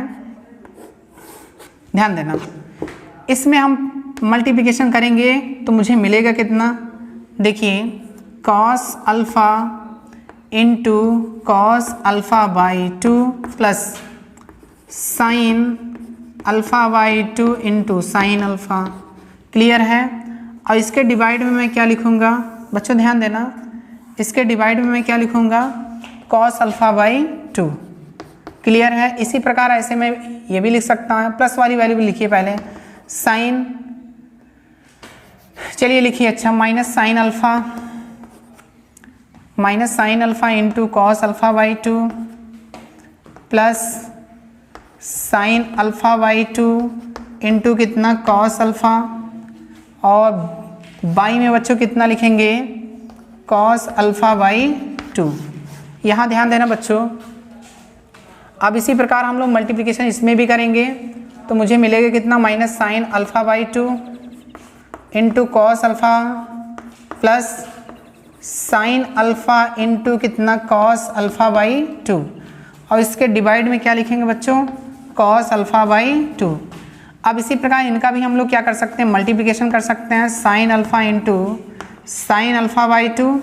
ध्यान देना, इसमें हम मल्टीप्लिकेशन करेंगे तो मुझे मिलेगा कितना, देखिए cos alpha into cos alpha by two plus sine alpha by two into sine alpha. Clear है। और इसके डिवाइड में मैं क्या लिखूँगा बच्चों, ध्यान देना, इसके डिवाइड में मैं क्या लिखूँगा, cos alpha by two. Clear है। इसी प्रकार ऐसे में ये भी लिख सकता हूँ, प्लस वाली वैल्यू भी लिखिए पहले, साइन, चलिए लिखिए, अच्छा minus sine alpha into cos alpha by two plus sine alpha by two into कितना, कॉस अल्फ़ा, और बाई में बच्चों कितना लिखेंगे, कॉस अल्फ़ा बाई टू। यहाँ ध्यान देना बच्चों। अब इसी प्रकार हम लोग मल्टीप्लिकेशन इसमें भी करेंगे तो मुझे मिलेगा कितना, minus sine alpha by two into cos alpha plus sine alpha into कितना, कॉस अल्फ़ा बाई टू, और इसके डिवाइड में क्या लिखेंगे बच्चों, कॉस अल्फ़ा बाई टू। अब इसी प्रकार इनका भी हम लोग क्या कर सकते हैं, मल्टीप्लिकेशन कर सकते हैं, sine alpha into sine alpha by two,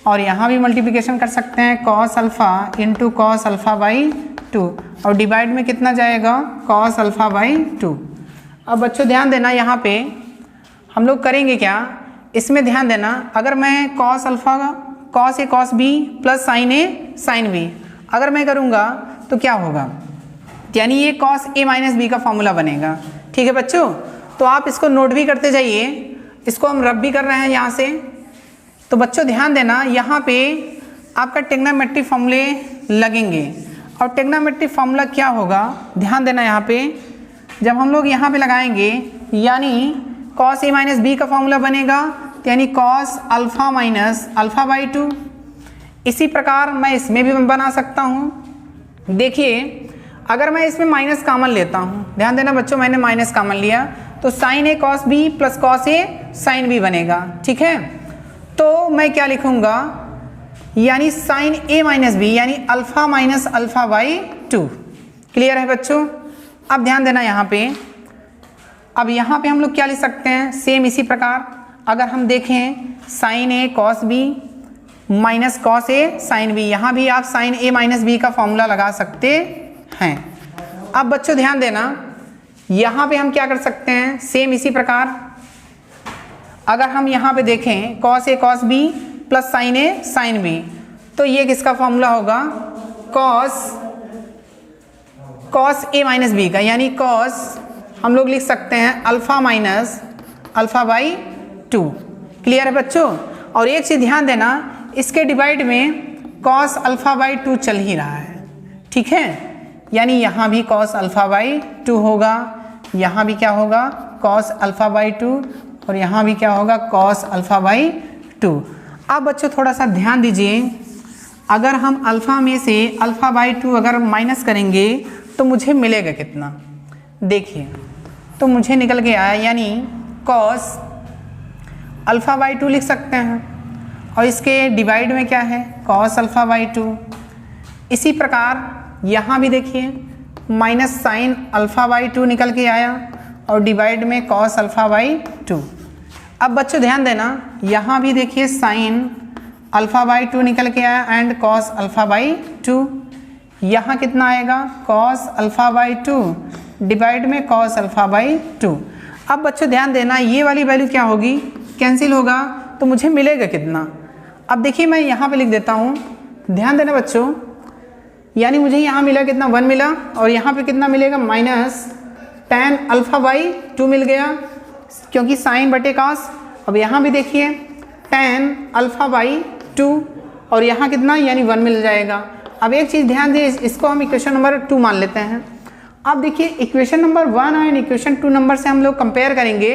और यहाँ भी मल्टीप्लिकेशन कर सकते हैं, cos alpha into cos alpha by two, और डिवाइड में कितना जाएगा, कॉस अल्फ़ा बाई टू। अब बच्चों ध्यान देना, यहाँ पे हम लोग करेंगे क्या, इसमें ध्यान देना, अगर मैं cos alpha cos A cos b plus sign A sine B अगर मैं करूँगा तो क्या होगा, यानी ये कॉस ए माइनस बी का फॉर्मूला बनेगा। ठीक है बच्चों, तो आप इसको नोट भी करते जाइए, इसको हम रब भी कर रहे हैं यहाँ से। तो बच्चों ध्यान देना, यहाँ पे आपका ट्रिग्नोमेट्रिक फॉर्मूले लगेंगे, और ट्रिग्नोमेट्रिक फार्मूला क्या होगा, ध्यान देना, यहाँ पे जब हम लोग यहाँ पे लगाएंगे यानी कॉस ए माइनस बी का फॉर्मूला बनेगा, यानी cos alpha minus alpha by two. इसी प्रकार मैं इसमें भी बना सकता हूँ। देखिए अगर मैं इसमें माइनस कॉमन लेता हूँ, ध्यान देना बच्चों, मैंने माइनस कॉमन लिया तो sign a cos b plus cos a sine B बनेगा। ठीक है, तो मैं क्या लिखूँगा, यानी साइन ए माइनस बी यानी alpha minus alpha by two. Clear है बच्चों। अब ध्यान देना यहाँ पे, अब यहाँ पे हम लोग क्या लिख सकते हैं, सेम इसी प्रकार अगर हम देखें sign a cos B minus cos a sine B, यहाँ भी आप साइन ए माइनस बी का फॉर्मूला लगा सकते हैं। अब बच्चों ध्यान देना, यहाँ पे हम क्या कर सकते हैं, सेम इसी प्रकार अगर हम यहाँ पे देखें cos A cos b plus sign A sine B, तो ये किसका फॉर्मूला होगा, कॉस ए माइनस बी का, यानी कॉस हम लोग लिख सकते हैं alpha minus alpha by two. Clear है बच्चों। और एक चीज़ ध्यान देना, इसके डिवाइड में कॉस अल्फ़ा बाई टू चल ही रहा है। ठीक है, यानी यहाँ भी cos अल्फ़ा बाई 2 होगा, यहाँ भी क्या होगा cos अल्फ़ा बाई 2 और यहाँ भी क्या होगा cos अल्फ़ा बाई 2। अब बच्चों थोड़ा सा ध्यान दीजिए, अगर हम अल्फ़ा में से अल्फ़ा बाई 2 अगर माइनस करेंगे तो मुझे मिलेगा कितना, देखिए तो मुझे निकल के आया यानी cos अल्फ़ा बाई 2 लिख सकते हैं और इसके डिवाइड में क्या है cos अल्फ़ा बाई 2। इसी प्रकार यहाँ भी देखिए माइनस साइन अल्फ़ा बाई 2 निकल के आया और डिवाइड में cos अल्फ़ा बाई 2। अब बच्चों ध्यान देना, यहाँ भी देखिए साइन अल्फ़ा बाई 2 निकल के आया एंड cos अल्फ़ा बाई 2। यहाँ कितना आएगा cos अल्फ़ा बाई 2 डिवाइड में cos अल्फ़ा बाई 2। अब बच्चों ध्यान देना, ये वाली वैल्यू क्या होगी, कैंसिल होगा, तो मुझे मिलेगा कितना। अब देखिए मैं यहाँ पे लिख देता हूँ, ध्यान देना बच्चों, यानी मुझे यहाँ मिला कितना 1 मिला और यहाँ पे कितना मिलेगा माइनस tan अल्फ़ा बाई 2 मिल गया क्योंकि साइन बटे cos। अब यहाँ भी देखिए tan अल्फ़ा बाई 2 और यहाँ कितना यानी 1 मिल जाएगा। अब एक चीज़ ध्यान दिए, इसको हम इक्वेशन नंबर 2 मान लेते हैं। अब देखिए इक्वेशन नंबर 1 और इक्वेशन 2 नंबर से हम लोग कंपेयर करेंगे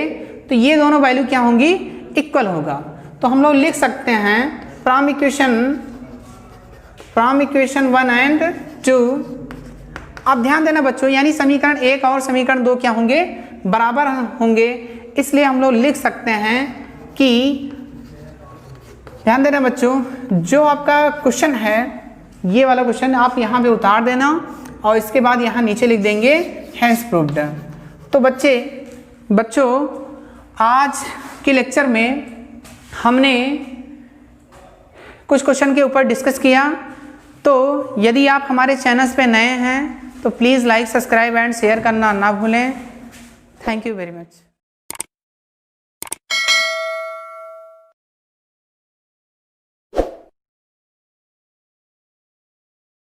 तो ये दोनों वैल्यू क्या होंगी, इक्वल होगा। तो हम लोग लिख सकते हैं फ्रॉम इक्वेशन 1 एंड 2। अब ध्यान देना बच्चों, यानी समीकरण 1 और समीकरण 2 क्या होंगे, बराबर होंगे, इसलिए हम लोग लिख सकते हैं कि ध्यान देना बच्चोों, जो आपका क्वेश्चन है ये वाला क्वेश्चन आप यहाँ पे उतार देना और इसके बाद यहाँ नीचे लिख देंगे हैंस प्रूव्ड। तो बच्चों आज के लेक्चर में हमने कुछ क्वेश्चन के ऊपर डिस्कस किया। तो यदि आप हमारे चैनल्स पे नए हैं तो please like, subscribe and share करना ना भूलें। Thank you very much.